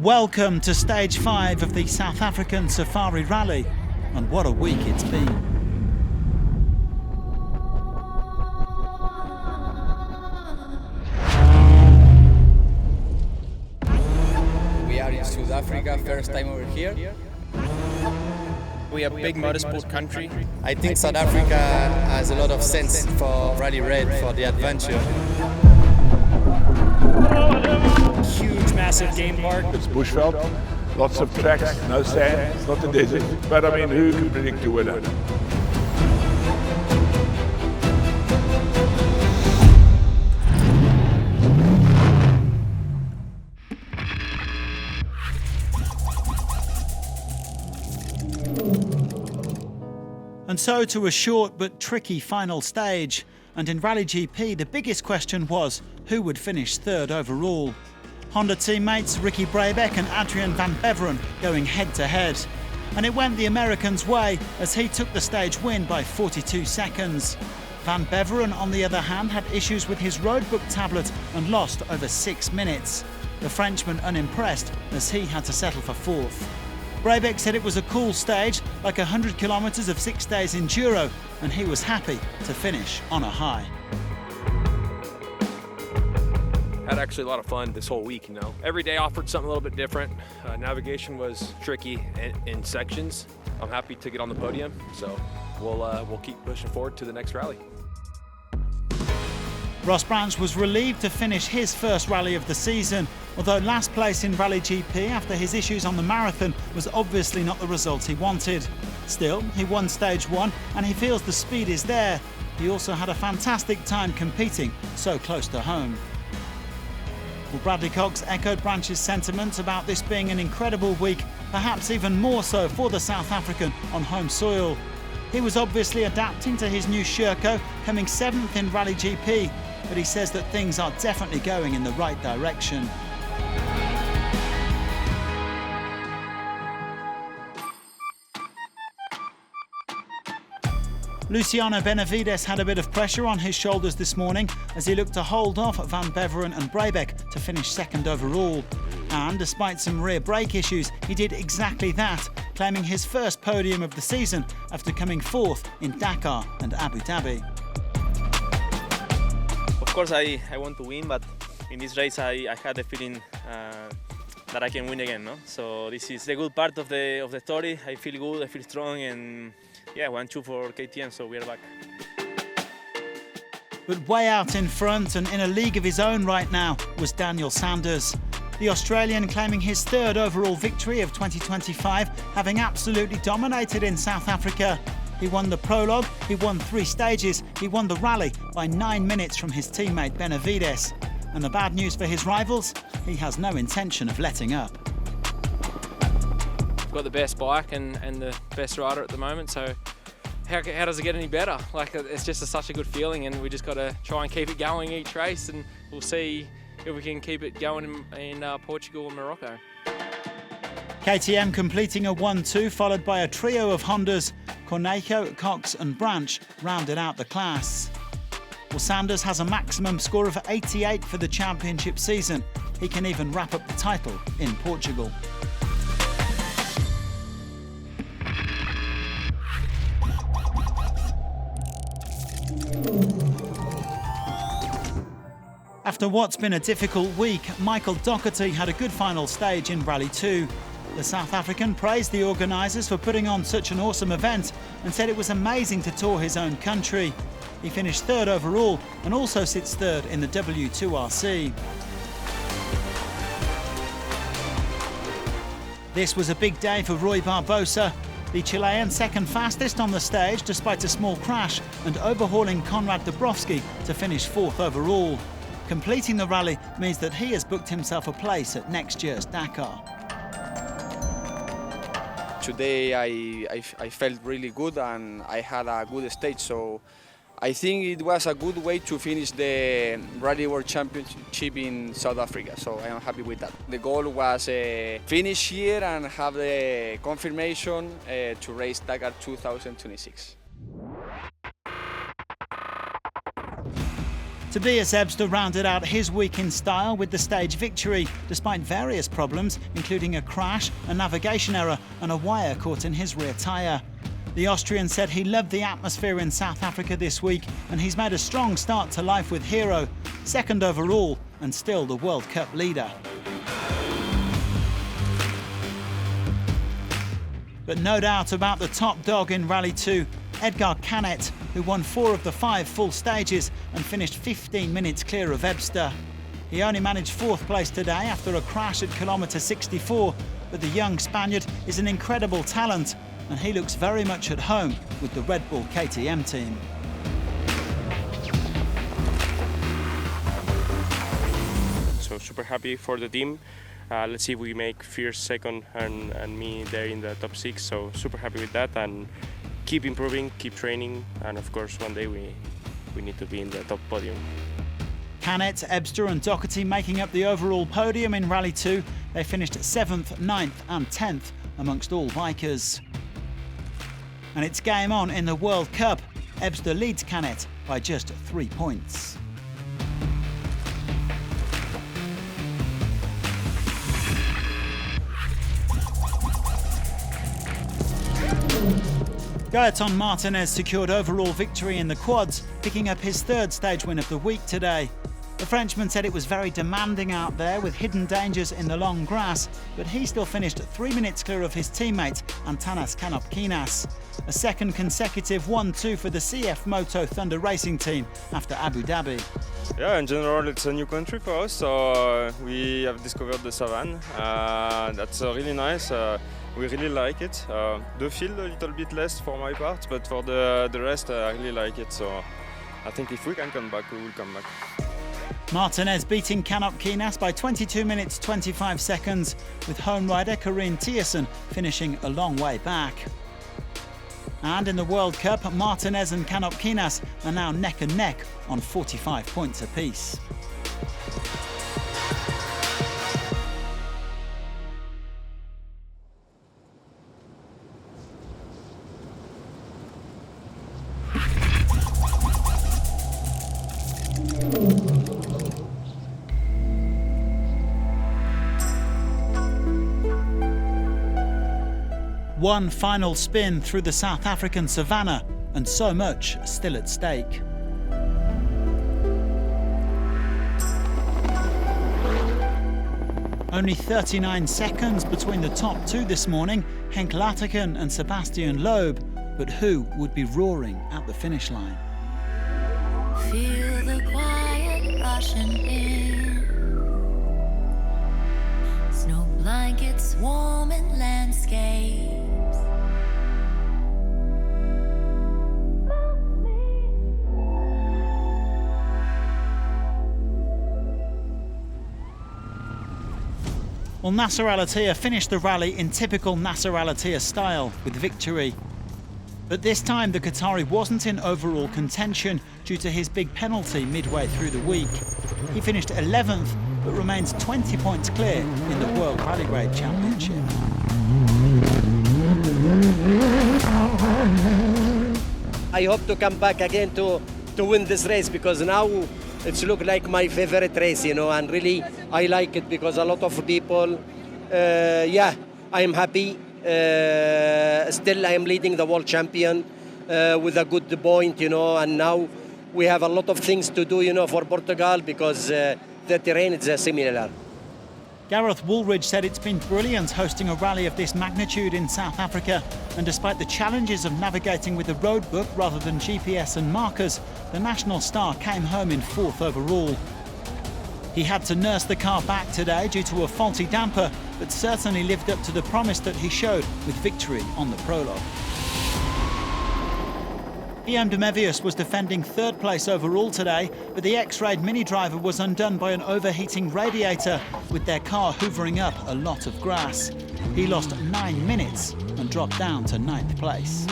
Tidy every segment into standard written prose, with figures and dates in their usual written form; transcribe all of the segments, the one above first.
Welcome to Stage 5 of the South African Safari Rally, and what a week it's been. We are in South Africa, first time over here. We are a big motorsport country. I think South Africa has a lot of sense for rally red, for the adventure. Huge, massive game park. It's bushveld, lots of tracks, no sand, it's not a desert. But I mean, who can predict the weather? And so to a short but tricky final stage. And in RallyGP, the biggest question was who would finish third overall. Honda teammates Ricky Brabec and Adrian Van Beveren going head-to-head. And it went the American's way as he took the stage win by 42 seconds. Van Beveren, on the other hand, had issues with his roadbook tablet and lost over 6 minutes. The Frenchman unimpressed as he had to settle for fourth. Brabec said it was a cool stage, like 100 kilometres of 6 days enduro, and he was happy to finish on a high. Had actually a lot of fun this whole week, you know. Every day offered something a little bit different. Navigation was tricky in sections. I'm happy to get on the podium, so we'll keep pushing forward to the next rally. Ross Branch was relieved to finish his first rally of the season, although last place in RallyGP after his issues on the marathon was obviously not the result he wanted. Still, he won stage 1 and he feels the speed is there. He also had a fantastic time competing so close to home. Well, Bradley Cox echoed Branch's sentiments about this being an incredible week, perhaps even more so for the South African on home soil. He was obviously adapting to his new Sherco, coming 7th in RallyGP, but he says that things are definitely going in the right direction. Luciano Benavides had a bit of pressure on his shoulders this morning as he looked to hold off Van Beveren and Brabec to finish second overall. And despite some rear brake issues, he did exactly that, claiming his first podium of the season after coming fourth in Dakar and Abu Dhabi. Of course, I want to win, but in this race I had the feeling that I can win again. No? So this is the good part of the story. I feel good, I feel strong, and yeah, 1-2 for KTM, so we are back. But way out in front and in a league of his own right now was Daniel Sanders. The Australian claiming his third overall victory of 2025, having absolutely dominated in South Africa. He won the prologue, he won 3 stages, he won the rally by 9 minutes from his teammate Benavides. And the bad news for his rivals, he has no intention of letting up. We've got the best bike and the best rider at the moment, so how does it get any better? Like, it's just such a good feeling, and we just got to try and keep it going each race, and we'll see if we can keep it going in Portugal and Morocco. KTM completing a 1-2 followed by a trio of Hondas. Cornejo, Cox and Branch rounded out the class. Well, Sanders has a maximum score of 88 for the championship season. He can even wrap up the title in Portugal. After what's been a difficult week, Michael Doherty had a good final stage in Rally 2. The South African praised the organisers for putting on such an awesome event and said it was amazing to tour his own country. He finished third overall and also sits third in the W2RC. This was a big day for Rui Barbosa. The Chilean second fastest on the stage despite a small crash and overhauling Konrad Dabrowski to finish fourth overall. Completing the rally means that he has booked himself a place at next year's Dakar. Today I felt really good and I had a good stage, so I think it was a good way to finish the Rally World Championship in South Africa, so I am happy with that. The goal was finish here and have the confirmation to race Dakar 2026. Tobias Ebster rounded out his week in style with the stage victory, despite various problems, including a crash, a navigation error and a wire caught in his rear tyre. The Austrian said he loved the atmosphere in South Africa this week and he's made a strong start to life with Hero, second overall and still the World Cup leader. But no doubt about the top dog in Rally 2, Edgar Canet, who won 4 of the 5 full stages and finished 15 minutes clear of Ebster. He only managed 4th place today after a crash at kilometre 64, but the young Spaniard is an incredible talent and he looks very much at home with the Red Bull KTM team. So super happy for the team. Let's see if we make first, second and me there in the top 6, so super happy with that and keep improving, keep training, and of course one day we need to be in the top podium. Canet, Ebster and Doherty making up the overall podium in Rally 2. They finished 7th, 9th and 10th amongst all bikers. And it's game on in the World Cup. Ebster leads Canet by just 3 points. Gaëtan Martinez secured overall victory in the quads, picking up his 3rd stage win of the week today. The Frenchman said it was very demanding out there with hidden dangers in the long grass, but he still finished 3 minutes clear of his teammate Antanas Kanopkinas. A second consecutive 1-2 for the CF Moto Thunder Racing team after Abu Dhabi. Yeah, in general it's a new country for us, so we have discovered the Savannah. That's really nice. We really like it. The field a little bit less for my part, but for the rest I really like it. So I think if we can come back, we will come back. Martinez beating Kanopkinas by 22 minutes 25 seconds, with home rider Corinne Thiessen finishing a long way back. And in the World Cup, Martinez and Kanopkinas are now neck and neck on 45 points apiece. One final spin through the South African savannah, and so much still at stake. Only 39 seconds between the top 2 this morning, Henk Lategan and Sébastien Loeb, but who would be roaring at the finish line? Feel the quiet rushing in. Snow blankets warming landscapes. Well, Nasser Al-Attiyah finished the rally in typical Nasser Al-Attiyah style with victory. But this time the Qatari wasn't in overall contention due to his big penalty midway through the week. He finished 11th but remains 20 points clear in the World Rally-Raid Championship. I hope to come back again to win this race, because now it's look like my favorite race, and really I like it because a lot of people, I am happy. Still I am leading the world champion with a good point, and now we have a lot of things to do, for Portugal, because the terrain is similar. Gareth Woolridge said it's been brilliant hosting a rally of this magnitude in South Africa, and despite the challenges of navigating with the road book rather than GPS and markers, the national star came home in 4th overall. He had to nurse the car back today due to a faulty damper, but certainly lived up to the promise that he showed with victory on the prologue. Guillaume de Mevius was defending 3rd place overall today, but the X-Raid Mini driver was undone by an overheating radiator, with their car hoovering up a lot of grass. He lost 9 minutes and dropped down to 9th place.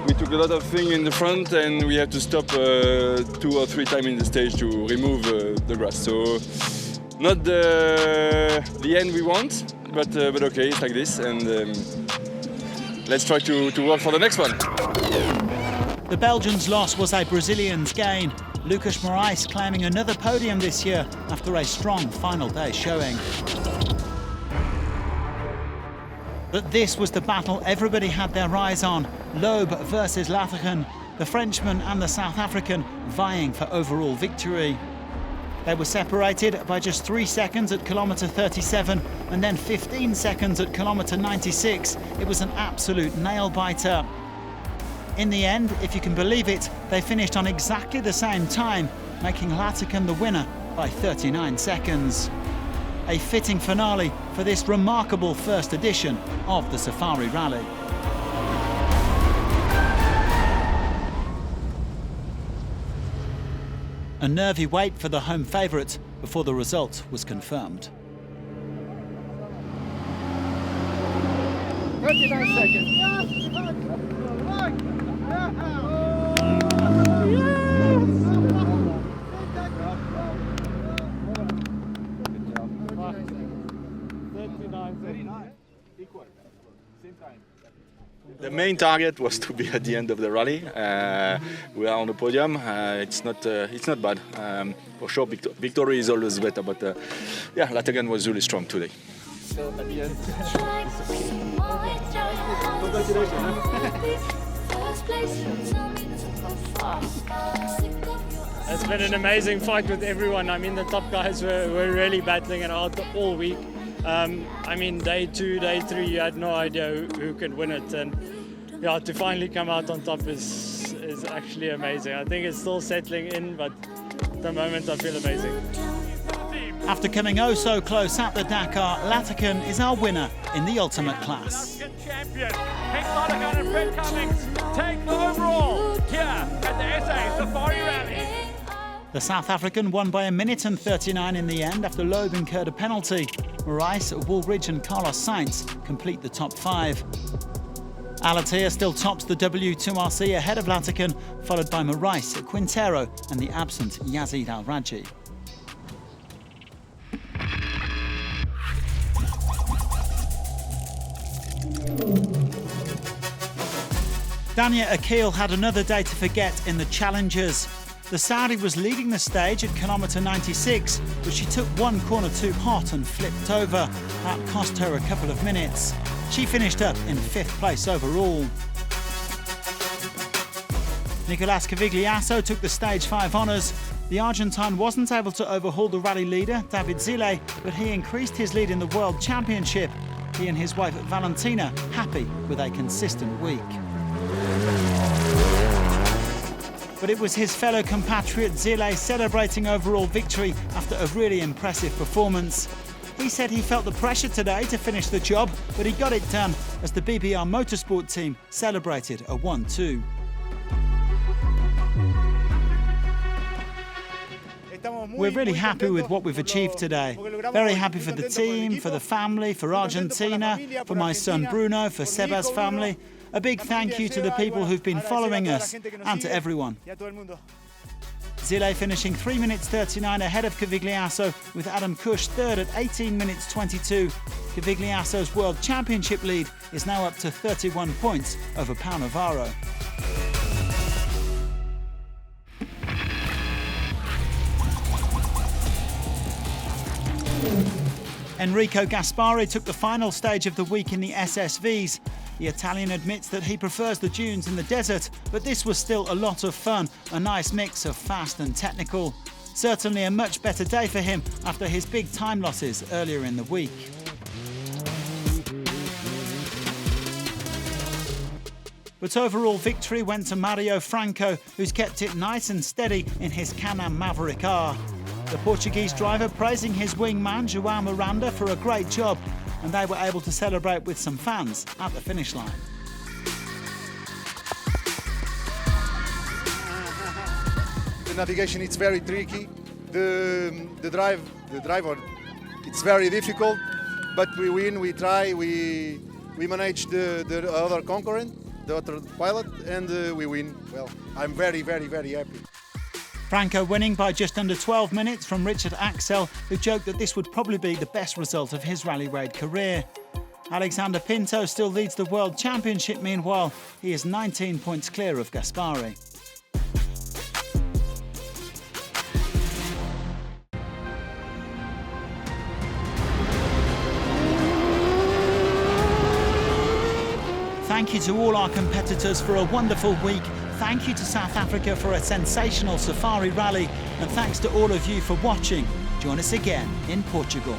We took a lot of things in the front and we had to stop 2 or 3 times in the stage to remove the grass. So not the end we want, but okay, it's like this, and let's try to work for the next one. The Belgians' loss was a Brazilian's gain. Lucas Morais claiming another podium this year after a strong final day showing. But this was the battle everybody had their eyes on. Loeb versus Lategan, the Frenchman and the South African vying for overall victory. They were separated by just 3 seconds at kilometre 37 and then 15 seconds at kilometre 96. It was an absolute nail-biter. In the end, if you can believe it, they finished on exactly the same time, making Lategan the winner by 39 seconds. A fitting finale for this remarkable first edition of the Safari Rally. A nervy wait for the home favourite before the result was confirmed. 39 seconds. The main target was to be at the end of the rally. We are on the podium. It's not bad. For sure, victory is always better. But yeah, Lategan was really strong today. So at the end. It's been an amazing fight with everyone. I mean, the top guys were really battling it out all week. I mean, day 2, day 3, you had no idea who could win it, and yeah, to finally come out on top is actually amazing. I think it's still settling in, but at the moment I feel amazing. After coming oh so close at the Dakar, Lategan is our winner in the ultimate class. Champion Henk Lategan and Fred Cummings take the overall here at the SA Safari Rally. The South African won by 1 minute and 39 in the end after Loeb incurred a penalty. Morais, Woolridge and Carlos Sainz complete the top 5. Alatia still tops the W2RC ahead of Lategan, followed by Morais, Quintero and the absent Yazid Al-Raji. Dania Akil had another day to forget in the Challengers. The Saudi was leading the stage at kilometre 96, but she took one corner too hot and flipped over. That cost her a couple of minutes. She finished up in 5th place overall. Nicolás Cavigliasso took the Stage 5 honours. The Argentine wasn't able to overhaul the rally leader, David Zille, but he increased his lead in the World Championship. He and his wife Valentina happy with a consistent week. But it was his fellow compatriot Zille celebrating overall victory after a really impressive performance. He said he felt the pressure today to finish the job, but he got it done as the BBR Motorsport team celebrated a 1-2. We're really happy with what we've achieved today. Very happy for the team, for the family, for Argentina, for my son Bruno, for Seba's family. A big thank you to the people who've been following us and to everyone. Zille finishing 3 minutes 39 ahead of Cavigliasso, with Adam Cush third at 18 minutes 22. Cavigliasso's World Championship lead is now up to 31 points over Pau Navarro. Enrico Gaspari took the final stage of the week in the SSVs. The Italian admits that he prefers the dunes in the desert, but this was still a lot of fun, a nice mix of fast and technical. Certainly a much better day for him after his big time losses earlier in the week. But overall victory went to Mário Franco, who's kept it nice and steady in his Can-Am Maverick R. The Portuguese driver praising his wingman João Miranda for a great job, and they were able to celebrate with some fans at the finish line. The navigation is very tricky. The drive, it's very difficult, but we win, we try, we manage the other concurrent, the other pilot, and we win. Well, I'm very, very, very happy. Franco winning by just under 12 minutes from Richard Axel, who joked that this would probably be the best result of his rally raid career. Alexandre Pinto still leads the World Championship. Meanwhile, he is 19 points clear of Gaspari. Thank you to all our competitors for a wonderful week. Thank you to South Africa for a sensational safari rally. And thanks to all of you for watching. Join us again in Portugal.